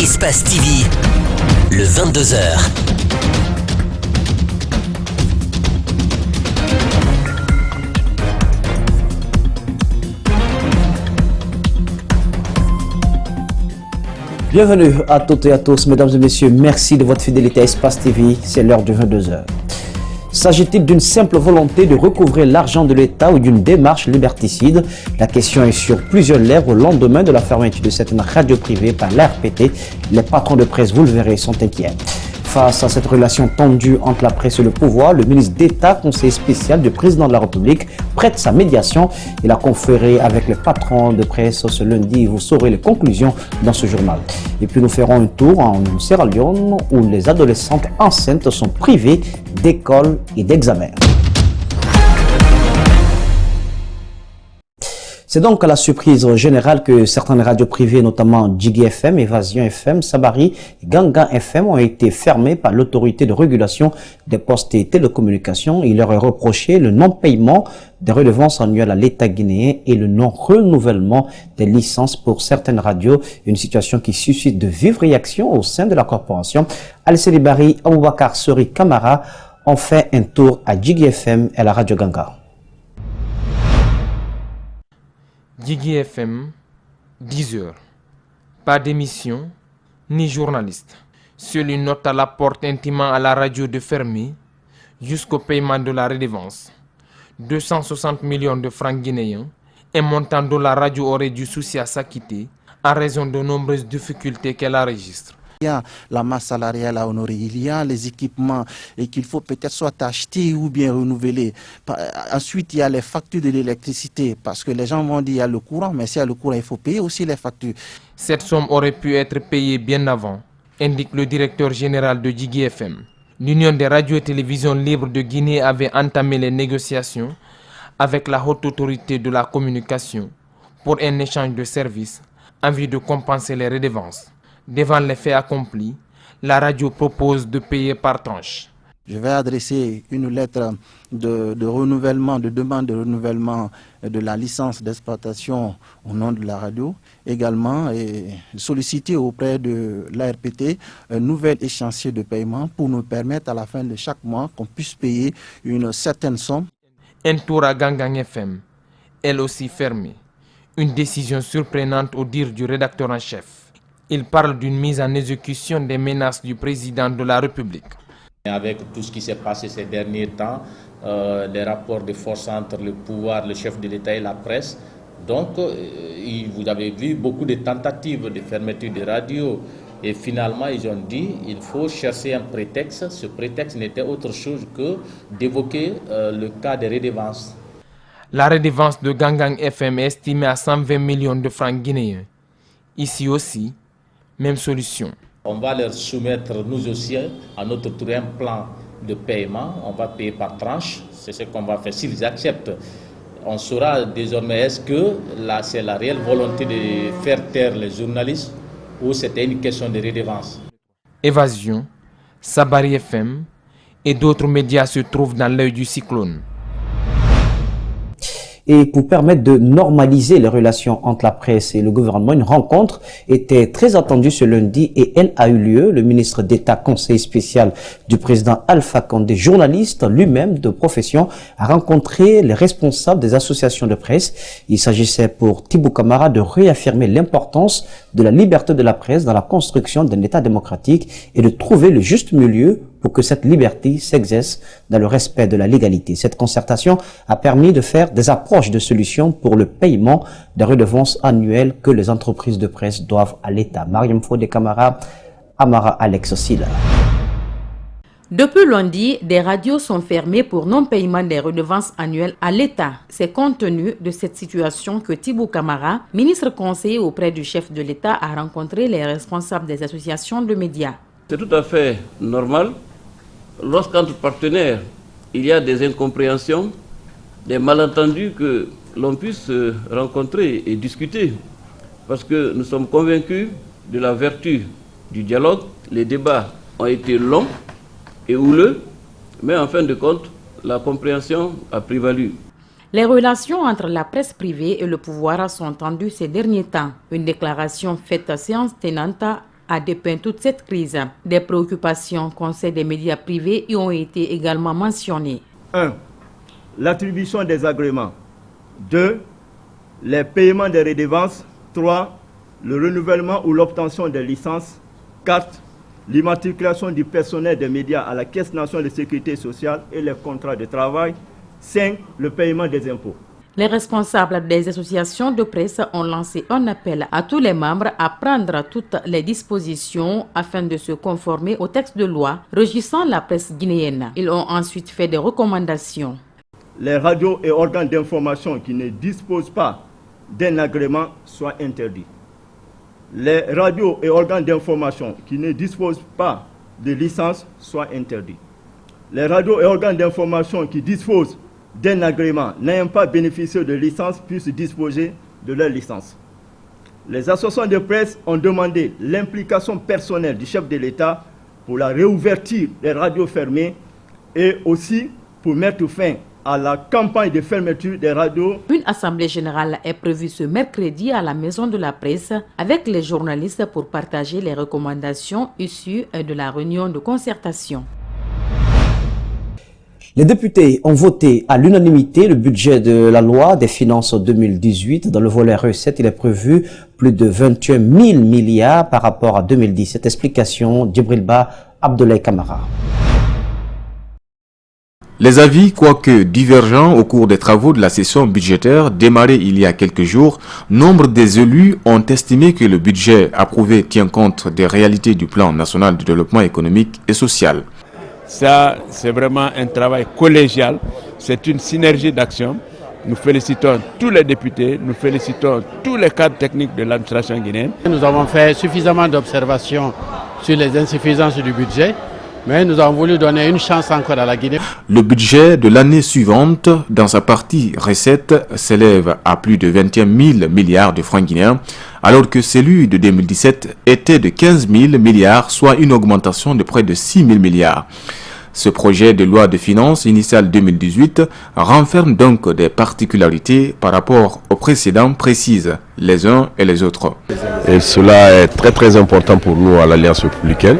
Espace TV, le 22h. Bienvenue à toutes et à tous, mesdames et messieurs. Merci de votre fidélité à Espace TV. C'est l'heure de 22h. S'agit-il d'une simple volonté de recouvrer l'argent de l'État ou d'une démarche liberticide? La question est sur plusieurs lèvres au lendemain de la fermeture de cette radio privée par l'ARPT. Les patrons de presse, vous le verrez, sont inquiets. Face à cette relation tendue entre la presse et le pouvoir, le ministre d'État, conseiller spécial du président de la République, prête sa médiation. Il a conféré avec les patrons de presse ce lundi. Vous saurez les conclusions dans ce journal. Et puis nous ferons un tour en Sierra Leone où les adolescentes enceintes sont privées d'école et d'examens. C'est donc à la surprise générale que certaines radios privées, notamment Djigui FM, Évasion FM, Sabari et Gangan FM, ont été fermées par l'autorité de régulation des postes et télécommunications. Il leur est reproché le non-paiement des redevances annuelles à l'État guinéen et le non-renouvellement des licences pour certaines radios. Une situation qui suscite de vives réactions au sein de la corporation. Al-Seli Bari, Aboubakar Sori Kamara ont fait un tour à Djigui FM et à la radio Gangan. Djigui FM, 10h. Pas d'émission, ni journaliste. Seule une note à la porte intimant à la radio de fermer jusqu'au paiement de la redevance. 260 millions de francs guinéens, un montant dont la radio aurait dû soucier à s'acquitter en raison de nombreuses difficultés qu'elle enregistre. Il y a la masse salariale à honorer, il y a les équipements et qu'il faut peut-être soit acheter ou bien renouveler. Ensuite, il y a les factures de l'électricité parce que les gens vont dire il y a le courant, mais s'il y a le courant, il faut payer aussi les factures. Cette somme aurait pu être payée bien avant, indique le directeur général de Djigui FM. L'Union des radios et télévisions libres de Guinée avait entamé les négociations avec la haute autorité de la communication pour un échange de services en vue de compenser les redevances. Devant les faits accomplis, la radio propose de payer par tranche. Je vais adresser une lettre de renouvellement, de demande de renouvellement de la licence d'exploitation au nom de la radio. Également, solliciter auprès de l'ARPT un nouvel échéancier de paiement pour nous permettre à la fin de chaque mois qu'on puisse payer une certaine somme. Un tour à Gangan FM, elle aussi fermée. Une décision surprenante au dire du rédacteur en chef. Il parle d'une mise en exécution des menaces du président de la République. Avec tout ce qui s'est passé ces derniers temps, les rapports de force entre le pouvoir, le chef de l'État et la presse, donc vous avez vu beaucoup de tentatives de fermeture des radios et finalement ils ont dit qu'il faut chercher un prétexte. Ce prétexte n'était autre chose que d'évoquer le cas des redevances. La redevance de Gangan FM est estimée à 120 millions de francs guinéens. Ici aussi, même solution. On va leur soumettre, nous aussi, à notre tour, un plan de paiement. On va payer par tranche. C'est ce qu'on va faire. S'ils acceptent, on saura désormais est-ce que là, c'est la réelle volonté de faire taire les journalistes ou c'était une question de redevance. Évasion, Sabari FM et d'autres médias se trouvent dans l'œil du cyclone. Et pour permettre de normaliser les relations entre la presse et le gouvernement, une rencontre était très attendue ce lundi et elle a eu lieu. Le ministre d'État, conseiller spécial du président Alpha Condé, journaliste lui-même de profession, a rencontré les responsables des associations de presse. Il s'agissait pour Thibou Kamara de réaffirmer l'importance de la liberté de la presse dans la construction d'un État démocratique et de trouver le juste milieu pour que cette liberté s'exerce dans le respect de la légalité. Cette concertation a permis de faire des approches de solutions pour le paiement des redevances annuelles que les entreprises de presse doivent à l'État. Mariam Fodé Kamara, Amara Alex Silla. Depuis lundi, des radios sont fermées pour non-paiement des redevances annuelles à l'État. C'est compte tenu de cette situation que Thibou Kamara, ministre conseiller auprès du chef de l'État, a rencontré les responsables des associations de médias. C'est tout à fait normal. Lorsqu'entre partenaires, il y a des incompréhensions, des malentendus, que l'on puisse rencontrer et discuter. Parce que nous sommes convaincus de la vertu du dialogue. Les débats ont été longs et houleux, mais en fin de compte, la compréhension a prévalu. Les relations entre la presse privée et le pouvoir sont tendues ces derniers temps. Une déclaration faite à séance tenante a dépeint toute cette crise. Des préoccupations concernant des médias privés y ont été également mentionnées. 1. L'attribution des agréments. 2. Les paiements des redevances. 3. Le renouvellement ou l'obtention des licences. 4. L'immatriculation du personnel des médias à la Caisse nationale de sécurité sociale et les contrats de travail. 5. Le paiement des impôts. Les responsables des associations de presse ont lancé un appel à tous les membres à prendre toutes les dispositions afin de se conformer au texte de loi régissant la presse guinéenne. Ils ont ensuite fait des recommandations. Les radios et organes d'information qui ne disposent pas d'un agrément soient interdits. Les radios et organes d'information qui ne disposent pas de licence soient interdits. Les radios et organes d'information qui disposent d'un agrément n'ayant pas bénéficié de licence puissent disposer de leur licence. Les associations de presse ont demandé l'implication personnelle du chef de l'État pour la réouverture des radios fermées et aussi pour mettre fin à la campagne de fermeture des radios. Une assemblée générale est prévue ce mercredi à la Maison de la Presse avec les journalistes pour partager les recommandations issues de la réunion de concertation. Les députés ont voté à l'unanimité le budget de la loi des finances 2018. Dans le volet recettes, il est prévu plus de 21 000 milliards par rapport à 2017. Explication Djibrilba Abdoulaye Kamara. Les avis, quoique divergents au cours des travaux de la session budgétaire démarrée il y a quelques jours, nombre des élus ont estimé que le budget approuvé tient compte des réalités du plan national de développement économique et social. Ça, c'est vraiment un travail collégial, c'est une synergie d'action. Nous félicitons tous les députés, nous félicitons tous les cadres techniques de l'administration guinéenne. Nous avons fait suffisamment d'observations sur les insuffisances du budget, mais nous avons voulu donner une chance encore à la Guinée. Le budget de l'année suivante, dans sa partie recettes, s'élève à plus de 21 000 milliards de francs guinéens, alors que celui de 2017 était de 15 000 milliards, soit une augmentation de près de 6 000 milliards. Ce projet de loi de finances initiale 2018 renferme donc des particularités par rapport aux précédents précises, les uns et les autres. Et cela est très important pour nous à l'Alliance républicaine,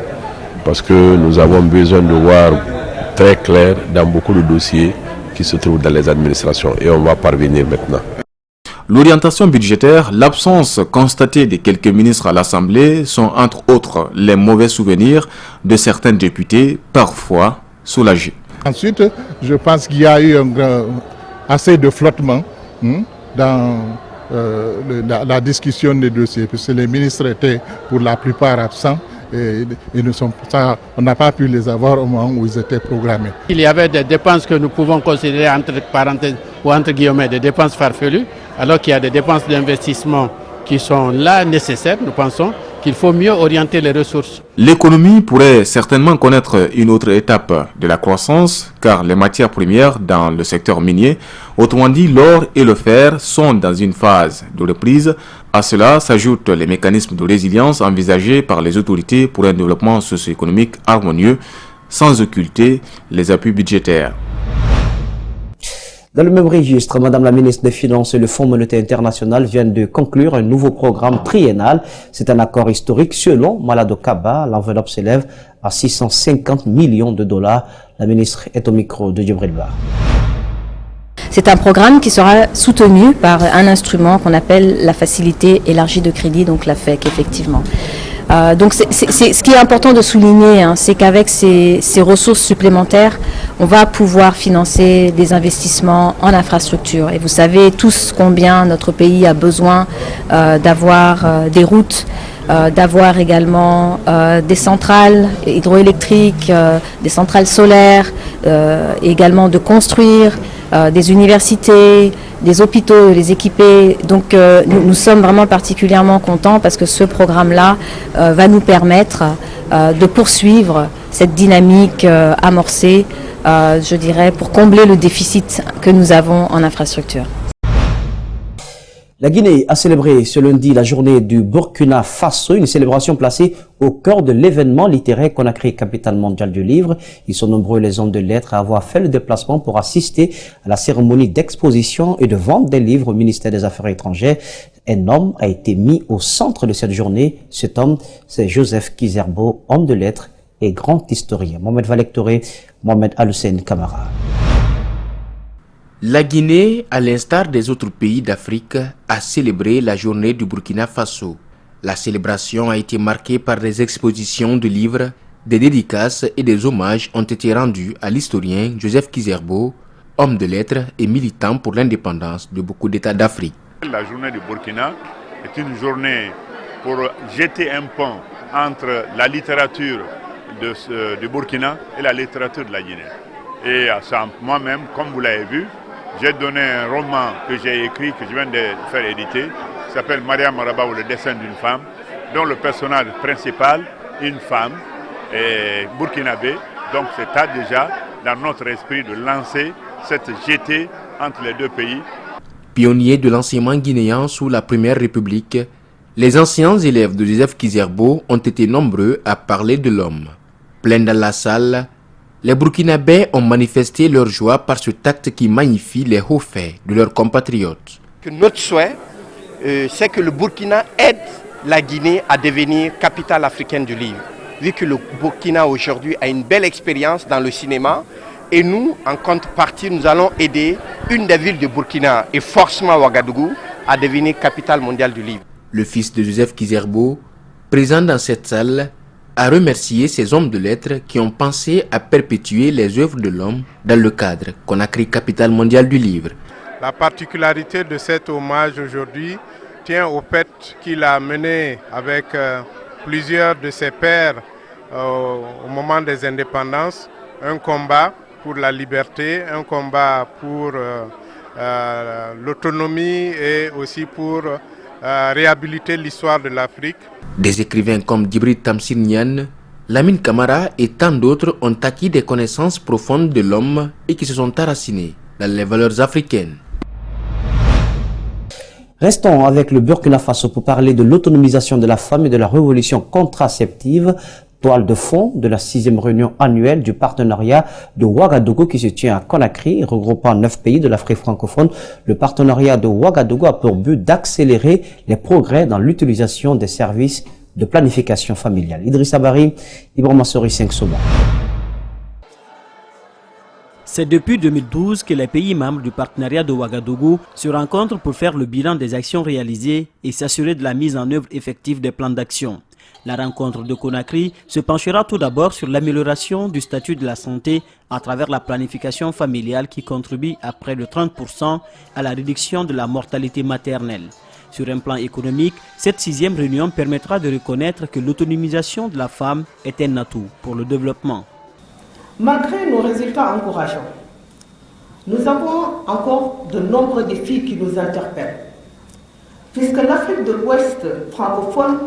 parce que nous avons besoin de voir très clair dans beaucoup de dossiers qui se trouvent dans les administrations, et on va parvenir maintenant. L'orientation budgétaire, l'absence constatée de quelques ministres à l'Assemblée sont entre autres les mauvais souvenirs de certains députés, parfois soulagés. Ensuite, je pense qu'il y a eu assez de flottement dans la discussion des dossiers, puisque les ministres étaient pour la plupart absents. Et on n'a pas pu les avoir au moment où ils étaient programmés. Il y avait des dépenses que nous pouvons considérer entre parenthèses ou entre guillemets des dépenses farfelues, alors qu'il y a des dépenses d'investissement qui sont là nécessaires. Nous pensons qu'il faut mieux orienter les ressources. L'économie pourrait certainement connaître une autre étape de la croissance, car les matières premières dans le secteur minier, autrement dit l'or et le fer, sont dans une phase de reprise. À cela s'ajoutent les mécanismes de résilience envisagés par les autorités pour un développement socio-économique harmonieux, sans occulter les appuis budgétaires. Dans le même registre, Madame la ministre des Finances et le Fonds monétaire international viennent de conclure un nouveau programme triennal. C'est un accord historique. Selon Malado Kaba, l'enveloppe s'élève à 650 millions de dollars. La ministre est au micro de Djibrilba. C'est un programme qui sera soutenu par un instrument qu'on appelle la facilité élargie de crédit, donc la FEC, effectivement. Donc ce qui est important de souligner, c'est qu'avec ces ressources supplémentaires, on va pouvoir financer des investissements en infrastructure. Et vous savez tous combien notre pays a besoin d'avoir des routes, d'avoir également des centrales hydroélectriques, des centrales solaires, également de construire des universités, des hôpitaux, les équiper. Donc nous sommes vraiment particulièrement contents parce que ce programme-là va nous permettre de poursuivre cette dynamique amorcée, je dirais, pour combler le déficit que nous avons en infrastructure. La Guinée a célébré ce lundi la journée du Burkina Faso, une célébration placée au cœur de l'événement littéraire Conakry, capitale mondiale du livre. Ils sont nombreux les hommes de lettres à avoir fait le déplacement pour assister à la cérémonie d'exposition et de vente des livres au ministère des Affaires étrangères. Un homme a été mis au centre de cette journée. Cet homme, c'est Joseph Kizerbo, homme de lettres et grand historien. Mohamed Valektoré, Mohamed Al-Hussein Kamara. La Guinée, à l'instar des autres pays d'Afrique, a célébré la journée du Burkina Faso. La célébration a été marquée par des expositions de livres, des dédicaces et des hommages ont été rendus à l'historien Joseph Kizerbo, homme de lettres et militant pour l'indépendance de beaucoup d'États d'Afrique. La journée du Burkina est une journée pour jeter un pont entre la littérature du Burkina et la littérature de la Guinée. Et moi-même, comme vous l'avez vu, j'ai donné un roman que j'ai écrit, que je viens de faire éditer, qui s'appelle Maria Maraba ou le dessin d'une femme, dont le personnage principal, une femme, est burkinabé. Donc c'est déjà dans notre esprit de lancer cette jetée entre les deux pays. Pionniers de l'enseignement guinéen sous la Première République, les anciens élèves de Joseph Kizerbo ont été nombreux à parler de l'homme. Plein dans la salle, les Burkinabés ont manifesté leur joie par ce acte qui magnifie les hauts faits de leurs compatriotes. Notre souhait, c'est que le Burkina aide la Guinée à devenir capitale africaine du livre. Vu que le Burkina aujourd'hui a une belle expérience dans le cinéma, et nous, en contrepartie, nous allons aider une des villes du Burkina, et forcément Ouagadougou, à devenir capitale mondiale du livre. Le fils de Joseph Kizerbo, présent dans cette salle, a remercié ces hommes de lettres qui ont pensé à perpétuer les œuvres de l'homme dans le cadre Conakry, capitale mondiale du livre. La particularité de cet hommage aujourd'hui tient au fait qu'il a mené avec plusieurs de ses pairs au moment des indépendances un combat pour la liberté, un combat pour l'autonomie et aussi pour réhabiliter l'histoire de l'Afrique. Des écrivains comme Djibril Tamsir Niane, Lamine Camara et tant d'autres ont acquis des connaissances profondes de l'homme et qui se sont enracinés dans les valeurs africaines. Restons avec le Burkina Faso pour parler de l'autonomisation de la femme et de la révolution contraceptive, toile de fond de la 6e réunion annuelle du partenariat de Ouagadougou qui se tient à Conakry, regroupant 9 pays de l'Afrique francophone. Le partenariat de Ouagadougou a pour but d'accélérer les progrès dans l'utilisation des services de planification familiale. Idrissa Bari, Ibrahima Sori 5 Soba. C'est depuis 2012 que les pays membres du partenariat de Ouagadougou se rencontrent pour faire le bilan des actions réalisées et s'assurer de la mise en œuvre effective des plans d'action. La rencontre de Conakry se penchera tout d'abord sur l'amélioration du statut de la santé à travers la planification familiale qui contribue à près de 30% à la réduction de la mortalité maternelle. Sur un plan économique, cette 6e réunion permettra de reconnaître que l'autonomisation de la femme est un atout pour le développement. Malgré nos résultats encourageants, nous avons encore de nombreux défis qui nous interpellent. Puisque l'Afrique de l'Ouest francophone,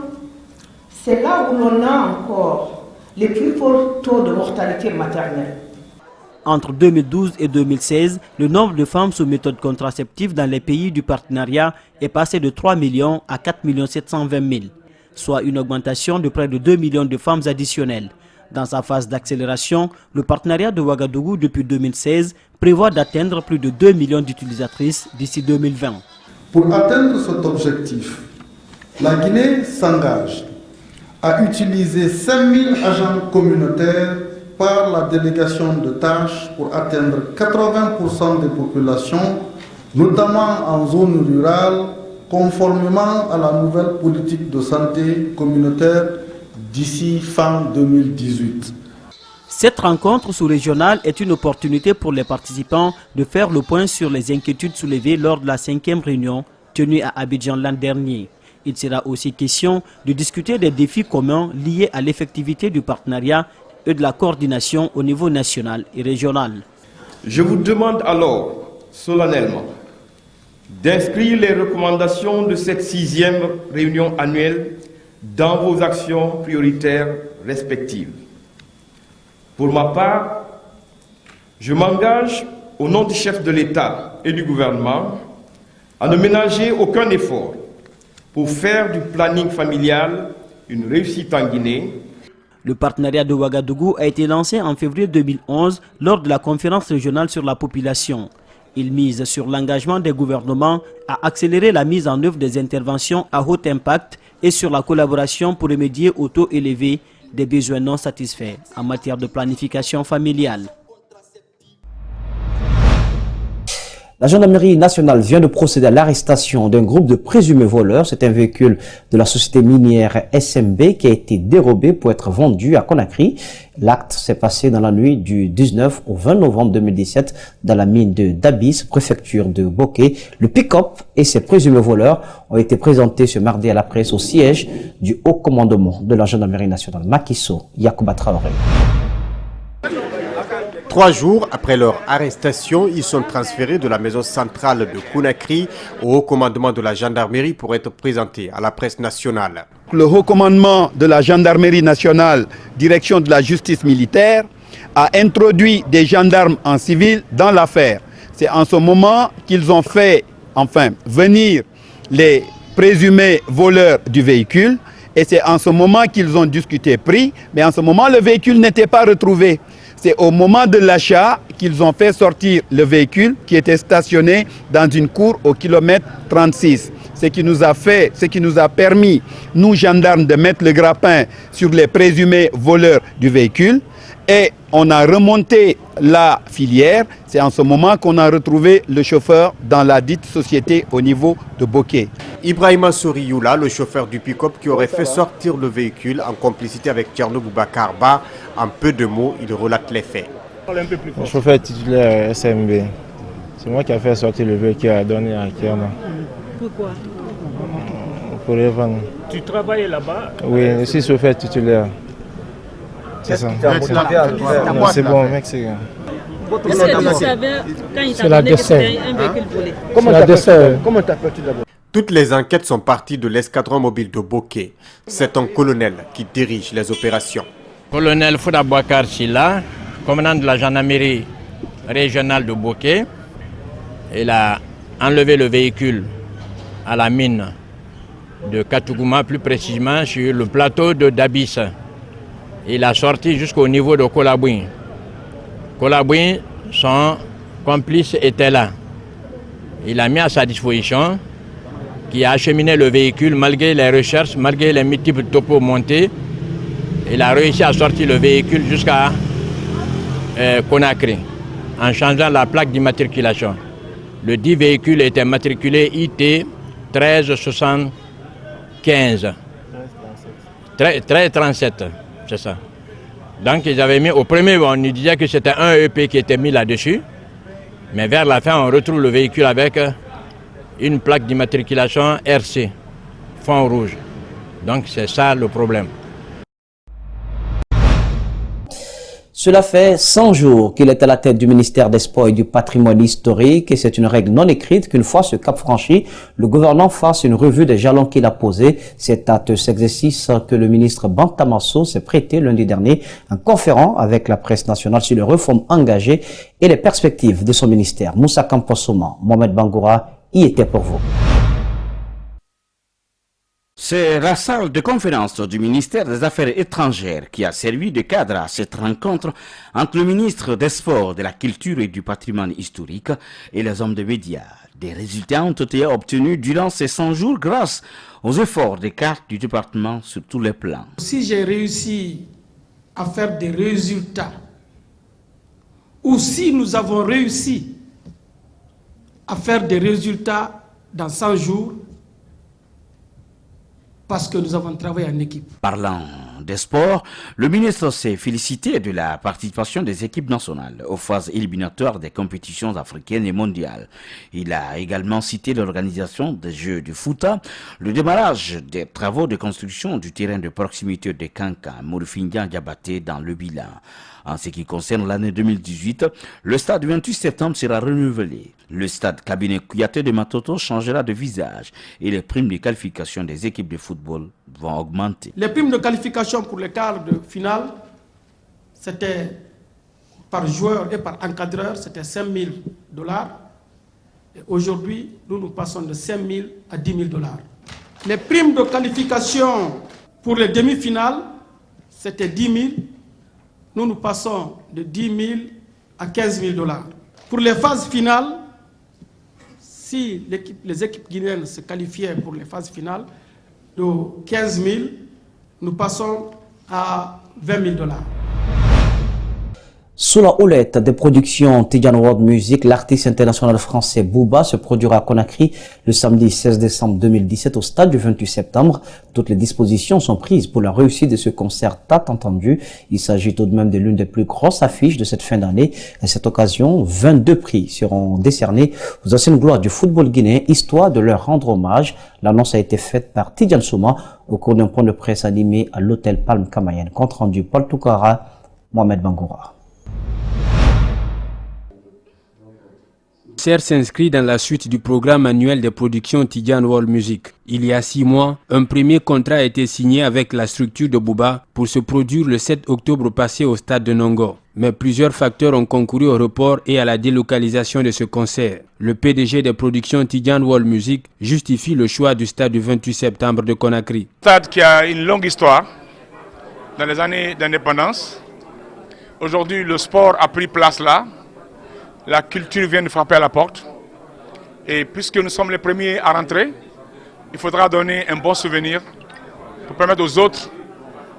c'est là où l'on a encore les plus forts taux de mortalité maternelle. Entre 2012 et 2016, le nombre de femmes sous méthode contraceptive dans les pays du partenariat est passé de 3 millions à 4 720 000, soit une augmentation de près de 2 millions de femmes additionnelles. Dans sa phase d'accélération, le partenariat de Ouagadougou depuis 2016 prévoit d'atteindre plus de 2 millions d'utilisatrices d'ici 2020. Pour atteindre cet objectif, la Guinée s'engage à utiliser 5000 agents communautaires par la délégation de tâches pour atteindre 80% des populations, notamment en zone rurale, conformément à la nouvelle politique de santé communautaire d'ici fin 2018. Cette rencontre sous-régionale est une opportunité pour les participants de faire le point sur les inquiétudes soulevées lors de la 5e réunion tenue à Abidjan l'an dernier. Il sera aussi question de discuter des défis communs liés à l'effectivité du partenariat et de la coordination au niveau national et régional. Je vous demande alors solennellement d'inscrire les recommandations de cette 6e réunion annuelle dans vos actions prioritaires respectives. Pour ma part, je m'engage au nom du chef de l'État et du gouvernement à ne ménager aucun effort pour faire du planning familial une réussite en Guinée. Le partenariat de Ouagadougou a été lancé en février 2011 lors de la conférence régionale sur la population. Il mise sur l'engagement des gouvernements à accélérer la mise en œuvre des interventions à haut impact et sur la collaboration pour remédier au taux élevé des besoins non satisfaits en matière de planification familiale. La gendarmerie nationale vient de procéder à l'arrestation d'un groupe de présumés voleurs. C'est un véhicule de la société minière SMB qui a été dérobé pour être vendu à Conakry. L'acte s'est passé dans la nuit du 19 au 20 novembre 2017 dans la mine de Dabis, préfecture de Boké. Le pick-up et ses présumés voleurs ont été présentés ce mardi à la presse au siège du haut commandement de la gendarmerie nationale. Makiso Yacouba Traoré. 3 jours après leur arrestation, ils sont transférés de la maison centrale de Conakry au haut commandement de la gendarmerie pour être présentés à la presse nationale. Le haut commandement de la gendarmerie nationale, direction de la justice militaire, a introduit des gendarmes en civil dans l'affaire. C'est en ce moment qu'ils ont fait venir les présumés voleurs du véhicule et c'est en ce moment qu'ils ont discuté prix, mais en ce moment le véhicule n'était pas retrouvé. C'est au moment de l'achat qu'ils ont fait sortir le véhicule qui était stationné dans une cour au kilomètre 36. Ce qui nous a permis, nous gendarmes, de mettre le grappin sur les présumés voleurs du véhicule. Et on a remonté la filière. C'est en ce moment qu'on a retrouvé le chauffeur dans la dite société au niveau de Boké. Ibrahima Sorioula, le chauffeur du pick-up qui aurait fait sortir le véhicule en complicité avec Tierno Boubakarba, en peu de mots, il relate les faits. Le chauffeur titulaire SMB, c'est moi qui ai fait sortir le véhicule à donner à Tierno. Pourquoi? Pour les vendre. Tu travailles là-bas? Oui, je suis chauffeur titulaire. C'est ça. C'est bon, mec, c'est bien. Est-ce que tu savais quand il t'a donné que c'était un véhicule volé? Comment t'appelles-tu d'abord? Toutes les enquêtes sont parties de l'escadron mobile de Boké. C'est un colonel qui dirige les opérations. Colonel Fouda Bouakar Silla, commandant de la gendarmerie régionale de Boké. Il a enlevé le véhicule à la mine de Katougouma, plus précisément sur le plateau de Dabis. Il a sorti jusqu'au niveau de Kolabouin. Kolabouin, son complice était là. Il a mis à sa disposition, qui a acheminé le véhicule malgré les recherches, malgré les multiples topos montés. Il a réussi à sortir le véhicule jusqu'à Conakry, en changeant la plaque d'immatriculation. Le dit véhicule était matriculé IT 1375. 1337, c'est ça. Donc ils avaient mis, au premier, on nous disait que c'était un EP qui était mis là-dessus. Mais vers la fin, on retrouve le véhicule avec une plaque d'immatriculation RC, fond rouge. Donc c'est ça le problème. Cela fait 100 jours qu'il est à la tête du ministère des Sports et du Patrimoine historique et c'est une règle non écrite qu'une fois ce cap franchi, le gouvernement fasse une revue des jalons qu'il a posés. C'est à cet exercice que le ministre Bantamasso s'est prêté lundi dernier en conférant avec la presse nationale sur les réformes engagées et les perspectives de son ministère. Moussa Kamposoma, Mohamed Bangoura y était pour vous. C'est la salle de conférence du ministère des Affaires étrangères qui a servi de cadre à cette rencontre entre le ministre des Sports, de la Culture et du Patrimoine historique et les hommes de médias. Des résultats ont été obtenus durant ces 100 jours grâce aux efforts des cadres du département sur tous les plans. Si j'ai réussi à faire des résultats, ou si nous avons réussi à faire des résultats dans 100 jours, parce que nous avons travaillé en équipe. Parlant des sports, le ministre s'est félicité de la participation des équipes nationales aux phases éliminatoires des compétitions africaines et mondiales. Il a également cité l'organisation des Jeux du Fouta, le démarrage des travaux de construction du terrain de proximité de Kanka, Morufindia Diabaté dans le bilan. En ce qui concerne l'année 2018, le stade du 28 septembre sera renouvelé. Le stade Cabinet Kouyaté de Matoto changera de visage et les primes de qualification des équipes de football vont augmenter. Les primes de qualification pour les quarts de finale, c'était par joueur et par encadreur, c'était $5 000. Aujourd'hui, nous passons de 5 000 à 10 000 $. Les primes de qualification pour les demi-finales, c'était 10 000. Nous passons de 10 000 à 15 000 $. Pour les phases finales, si les équipes guinéennes se qualifiaient pour les phases finales, de 15 000, nous passons à 20 000 $. Sous la houlette des productions Tidjane World Music, l'artiste international français Booba se produira à Conakry le samedi 16 décembre 2017 au stade du 28 septembre. Toutes les dispositions sont prises pour la réussite de ce concert tant entendu. Il s'agit tout de même de l'une des plus grosses affiches de cette fin d'année. À cette occasion, 22 prix seront décernés aux anciennes gloires du football guinéen, histoire de leur rendre hommage. L'annonce a été faite par Tidjane Souma au cours d'un point de presse animé à l'hôtel Palme Camayen. Compte rendu Paul Toukara, Mohamed Bangoura. Le concert s'inscrit dans la suite du programme annuel des productions Tidjane World Music. Il y a 6 mois, un premier contrat a été signé avec la structure de Booba pour se produire le 7 octobre passé au stade de Nongo. Mais plusieurs facteurs ont concouru au report et à la délocalisation de ce concert. Le PDG des productions Tidjane World Music justifie le choix du stade du 28 septembre de Conakry. Stade qui a une longue histoire dans les années d'indépendance. Aujourd'hui, le sport a pris place là. La culture vient de frapper à la porte. Et puisque nous sommes les premiers à rentrer, il faudra donner un bon souvenir pour permettre aux autres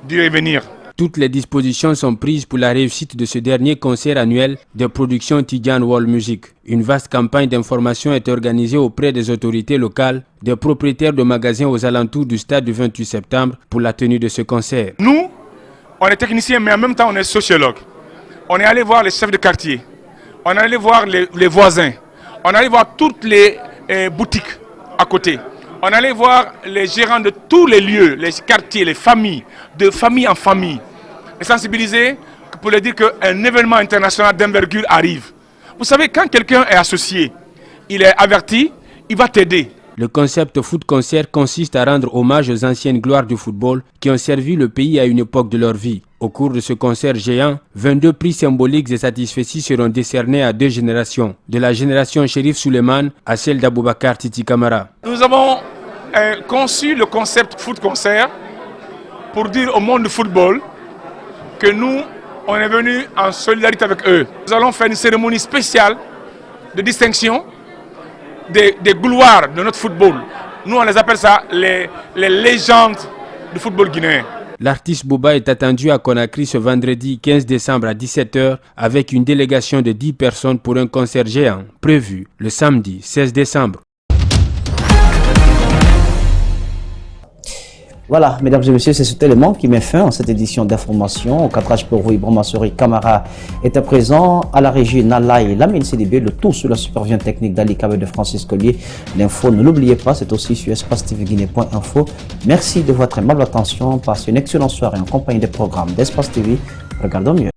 d'y revenir. Toutes les dispositions sont prises pour la réussite de ce dernier concert annuel de production Tidjane World Music. Une vaste campagne d'information est organisée auprès des autorités locales, des propriétaires de magasins aux alentours du stade du 28 septembre pour la tenue de ce concert. Nous, on est techniciens, mais en même temps on est sociologues. On est allé voir les chefs de quartier. On est allé voir les voisins, on est allé voir toutes les boutiques à côté. On est allé voir les gérants de tous les lieux, les quartiers, les familles, de famille en famille. Et sensibiliser pour leur dire qu'un événement international d'envergure arrive. Vous savez, quand quelqu'un est associé, il est averti, il va t'aider. Le concept Foot Concert consiste à rendre hommage aux anciennes gloires du football qui ont servi le pays à une époque de leur vie. Au cours de ce concert géant, 22 prix symboliques et satisfaits seront décernés à 2 générations, de la génération Chérif Souleymane à celle d'Aboubacar Titi Camara. Nous avons conçu le concept Foot Concert pour dire au monde du football que nous, on est venus en solidarité avec eux. Nous allons faire une cérémonie spéciale de distinction des gloires de notre football. Nous, on les appelle ça les légendes du football guinéen. L'artiste Booba est attendu à Conakry ce vendredi 15 décembre à 17 h avec une délégation de 10 personnes pour un concert géant prévu le samedi 16 décembre. Voilà, mesdames et messieurs, c'est cet élément qui met fin à cette édition d'information. Au cadrage pour vous, Ibrahima Souri Camara était présent. À la régie, Nalaï, Lamine CDB, le tout sous la supervision technique d'Ali Kabe de Francis Collier. L'info, ne l'oubliez pas, c'est aussi sur espacetvguinée.info. Merci de votre aimable attention. Passez une excellente soirée en compagnie des programmes d'Espace TV. Regardons mieux.